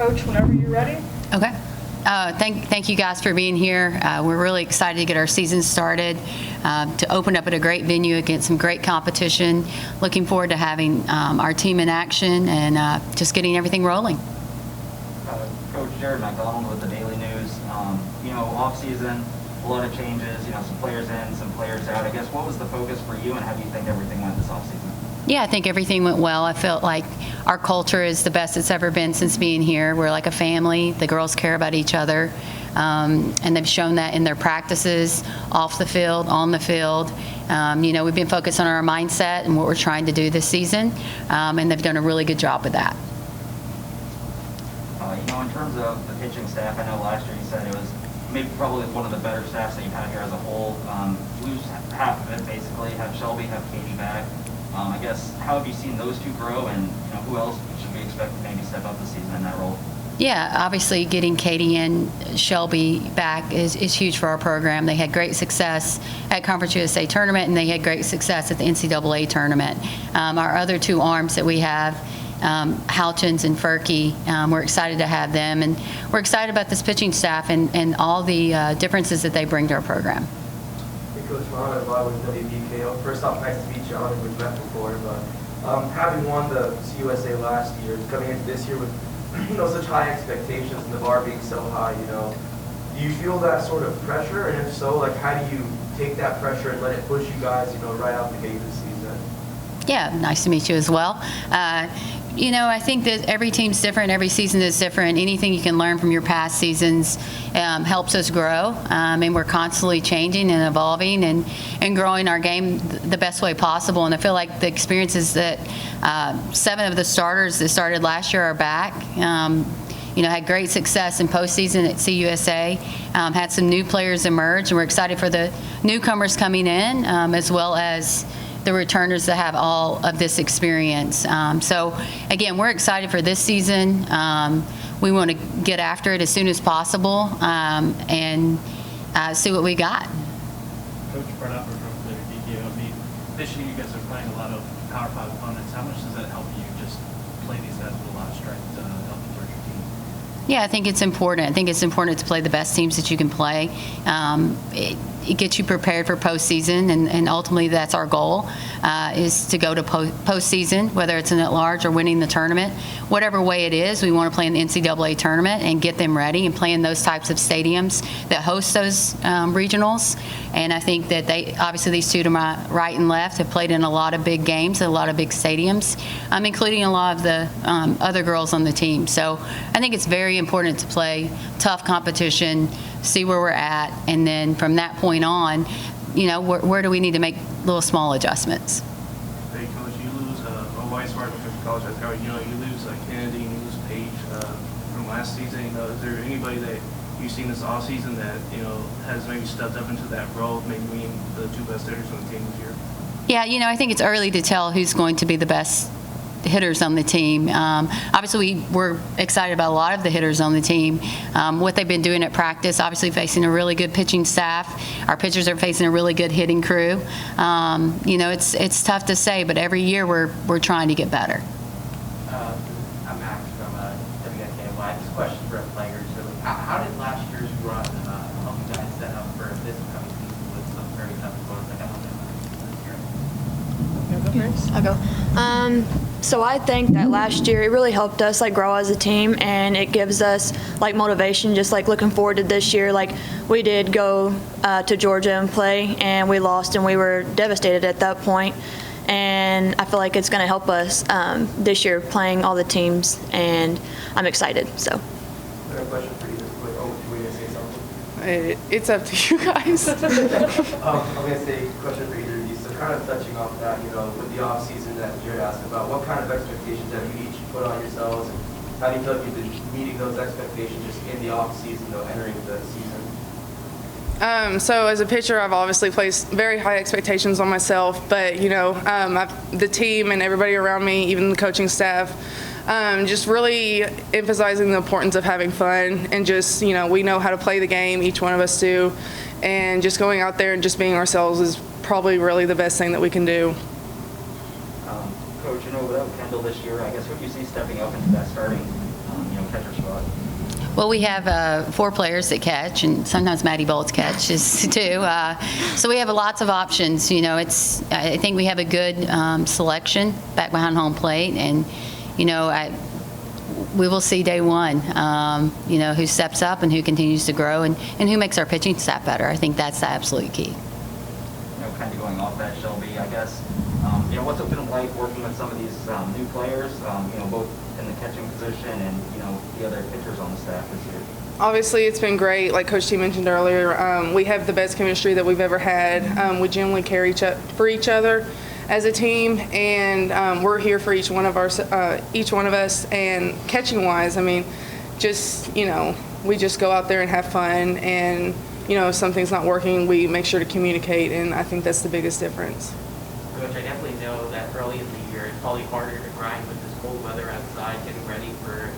Coach, whenever you're ready. Okay. Thank you guys for being here. We're really excited to get our season started, to open up at a great venue against some great competition. Looking forward to having our team in action and just getting everything rolling. Coach Jared McDonald with the Daily News. Off season, a lot of changes. Some players in, some players out. I guess what was the focus for you, and how do you think everything went this off season? Yeah, I think everything went well. I felt like our culture is the best it's ever been since being here. We're like a family. The girls care about each other, and they've shown that in their practices, off the field, on the field. We've been focused on our mindset and what we're trying to do this season, and they've done a really good job with that. In terms of the pitching staff, I know last year you said it was maybe probably one of the better staffs that you've had here as a whole. Lose half of it, basically, have Shelby, have Katie back. I guess, how have you seen those two grow, and who else should we expect to maybe step up this season in that role? Yeah, obviously getting Katie and Shelby back is huge for our program. They had great success at Conference USA tournament, and they had great success at the NCAA tournament. Our other two arms that we have, Houchins and Furkey, we're excited to have them, and we're excited about this pitching staff and all the differences that they bring to our program. Coach Ron, with WKU. First off, nice to meet you. I don't think we've met before, but having won the CUSA last year, coming into this year with such high expectations and the bar being so high, do you feel that sort of pressure? And if so, how do you take that pressure and let it push you guys, right out the gate this season? Yeah, nice to meet you as well. I think that every team's different, every season is different. Anything you can learn from your past seasons helps us grow, and we're constantly changing and evolving and growing our game the best way possible. And I feel like the experiences that 7 of the starters that started last year are back. Had great success in postseason at CUSA, had some new players emerge, and we're excited for the newcomers coming in, as well as the returners that have all of this experience. So again, we're excited for this season. We want to get after it as soon as possible and see what we got. Coach Brett Upper from the WKU. This year you guys are playing a lot of Power 5 opponents. How much does that help you just play these guys with a lot of strength to help you towards your team? Yeah, I think it's important. I think it's important to play the best teams that you can play. It gets you prepared for postseason, and ultimately that's our goal, is to go to postseason, whether it's an at-large or winning the tournament. Whatever way it is, we want to play in the NCAA tournament and get them ready and play in those types of stadiums that host those regionals. And I think that obviously these two to my right and left have played in a lot of big games, a lot of big stadiums, including a lot of the other girls on the team. So I think it's very important to play tough competition, see where we're at, and then from that point on, where do we need to make little small adjustments. Hey, Coach, you lose Vice Martin from college. You lose Kennedy, and you lose Paige from last season. Is there anybody that you've seen this off season that has maybe stepped up into that role, maybe being the two best hitters on the team this year? Yeah, I think it's early to tell who's going to be the best hitters on the team. Obviously, we're excited about a lot of the hitters on the team, what they've been doing at practice, obviously facing a really good pitching staff. Our pitchers are facing a really good hitting crew. It's tough to say, but every year we're trying to get better. I'm Max from WKU. This question for players. So how did last year's run help you guys set up for this upcoming season with some very tough opponents like this year? I'll go. So I think that last year it really helped us grow as a team, and it gives us motivation, just looking forward to this year. We did go to Georgia and play, and we lost, and we were devastated at that point. And I feel like it's going to help us this year playing all the teams, and I'm excited. So. A question for you. Do you want to say something? It's up to you guys. I'm going to say a question for either of you. So kind of touching off that, with the off season that Jared asked about, what kind of expectations have you each put on yourselves, and how do you feel like you've been meeting those expectations just in the off season, entering the season? So as a pitcher, I've obviously placed very high expectations on myself, but the team and everybody around me, even the coaching staff, just really emphasizing the importance of having fun and just we know how to play the game, each one of us do, and just going out there and just being ourselves is probably really the best thing that we can do. Coach, without Kendall this year, I guess what do you see stepping up into that starting catcher spot? Well, we have 4 players that catch, and sometimes Maddie Bowlds catches too. So we have lots of options. You know, I think we have a good selection back behind home plate, and you know, we will see day one. You know, who steps up and who continues to grow, and who makes our pitching staff better. I think that's the absolute key. You know, kind of going off that, Shelby, I guess. You know, what's it been like working with some of these new players? You know, both in the catching position and, you know, the other pitchers on the staff this year? Obviously, it's been great. Like Coach T mentioned earlier, we have the best chemistry that we've ever had. We generally care for each other as a team, and we're here for each one of us. And catching wise, I mean, just, you know, we just go out there and have fun, and you know, if something's not working, we make sure to communicate, and I think that's the biggest difference. Coach, I definitely know that early in the year it's probably harder to grind with this cold weather outside, getting ready for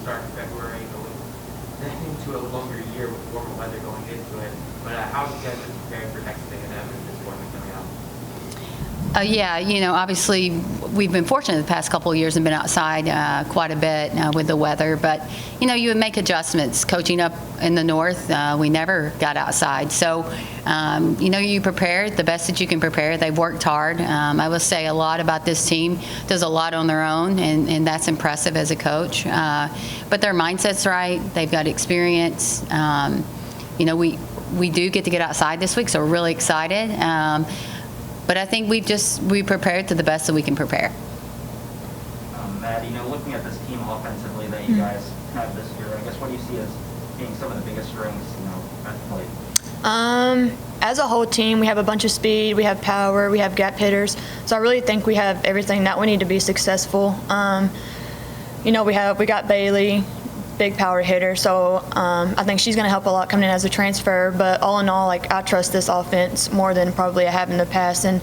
start of February, going into a longer year with warmer weather going into it. But how have you guys been preparing for Texas A&M and this tournament coming up? Yeah, you know, obviously we've been fortunate the past couple of years and been outside quite a bit with the weather, but you know, you would make adjustments. Coaching up in the north, we never got outside, so you know, you prepare the best that you can prepare. They've worked hard. I will say a lot about this team. Does a lot on their own, and that's impressive as a coach. But their mindset's right. They've got experience. You know, we do get to get outside this week, so we're really excited. But I think we prepared to the best that we can prepare. Maddie, you know, looking at this team offensively that you guys have this year, I guess what do you see as being some of the biggest strengths, you know, at the plate? As a whole team, we have a bunch of speed, we have power, we have gap hitters. So I really think we have everything that we need to be successful. You know, we got Bailey, big power hitter, so I think she's going to help a lot coming in as a transfer. But all in all, like, I trust this offense more than probably I have in the past. And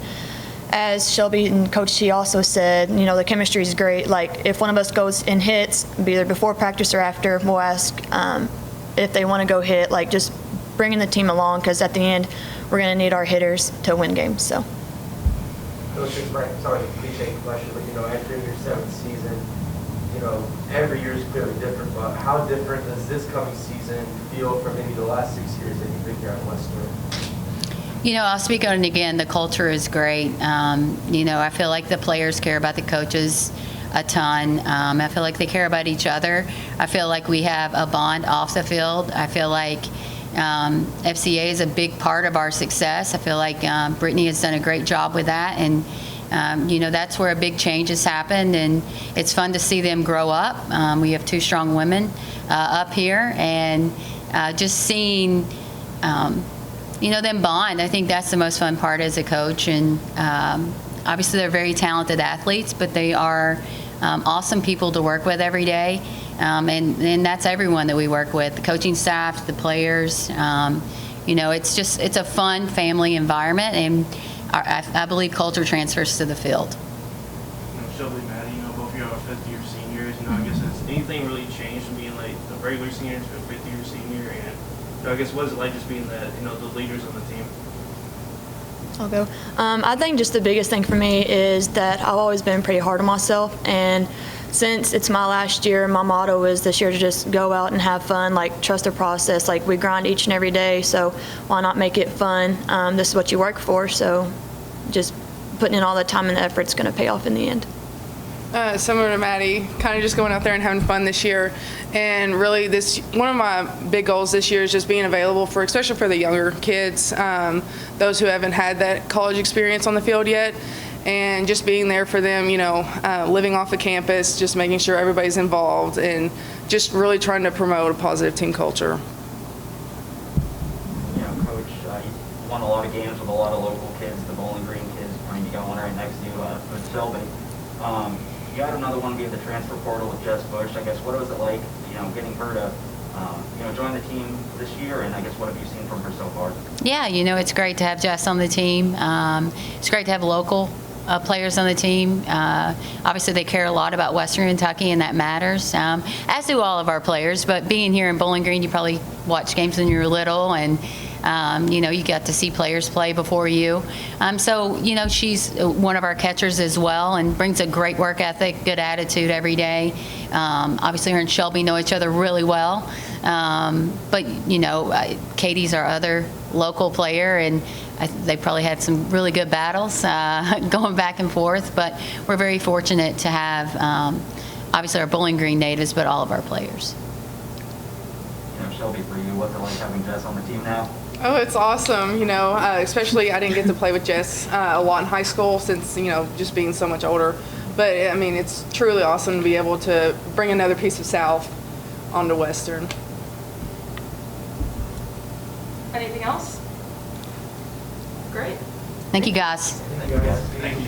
as Shelby and Coach T also said, you know, the chemistry is great. Like, if one of us goes and hits, either before practice or after, we'll ask if they want to go hit. Like, just bringing the team along, because at the end, we're going to need our hitters to win games. So. Coach, sorry to cliche question, but you know, entering your 7th season, you know, every year is clearly different, but how different does this coming season feel from maybe the last 6 years that you've been here at Western? You know, I'll speak on it again. The culture is great. You know, I feel like the players care about the coaches a ton. I feel like they care about each other. I feel like we have a bond off the field. I feel like FCA is a big part of our success. I feel like Brittany has done a great job with that, and you know, that's where a big change has happened, and it's fun to see them grow up. We have 2 strong women up here, and just seeing, you know, them bond. I think that's the most fun part as a coach. And obviously they're very talented athletes, but they are awesome people to work with every day. And that's everyone that we work with, the coaching staff, the players. You know, it's a fun family environment, and I believe culture transfers to the field. You know, Shelby, Maddie, you know, both of you are 5th-year seniors. You know, I guess has anything really changed from being like a regular senior to a 5th-year senior? And you know, I guess what is it like just being the, you know, the leaders on the team? I'll go. I think just the biggest thing for me is that I've always been pretty hard on myself, and since it's my last year, my motto is this year to just go out and have fun, like trust the process. Like, we grind each and every day, so why not make it fun? This is what you work for, so just putting in all the time and the effort is going to pay off in the end. Similar to Maddie, kind of just going out there and having fun this year. And really, one of my big goals this year is just being available for, especially for the younger kids, those who haven't had that college experience on the field yet, and just being there for them, you know, living off the campus, just making sure everybody's involved, and just really trying to promote a positive team culture. You know, Coach, you won a lot of games with a lot of local kids, the Bowling Green kids. I mean, you got one right next to you with Shelby. You had another one via the transfer portal with Jess Bush. I guess, what was it like, you know, getting her to, you know, join the team this year, and I guess what have you seen from her so far? Yeah, you know, it's great to have Jess on the team. It's great to have local players on the team. Obviously, they care a lot about Western Kentucky, and that matters, as do all of our players. But being here in Bowling Green, you probably watch games when you were little, and You got to see players play before you. So, she's one of our catchers as well and brings a great work ethic, good attitude every day. Obviously, her and Shelby know each other really well. But, Katie's our other local player, and they probably had some really good battles going back and forth. But we're very fortunate to have, obviously, our Bowling Green natives, but all of our players. Shelby, for you, what's it like having Jess on the team now? Oh, it's awesome, especially I didn't get to play with Jess a lot in high school since, just being so much older. But, I mean, it's truly awesome to be able to bring another piece of South onto Western. Anything else? Great. Thank you, guys. Thank you, guys. Thank you.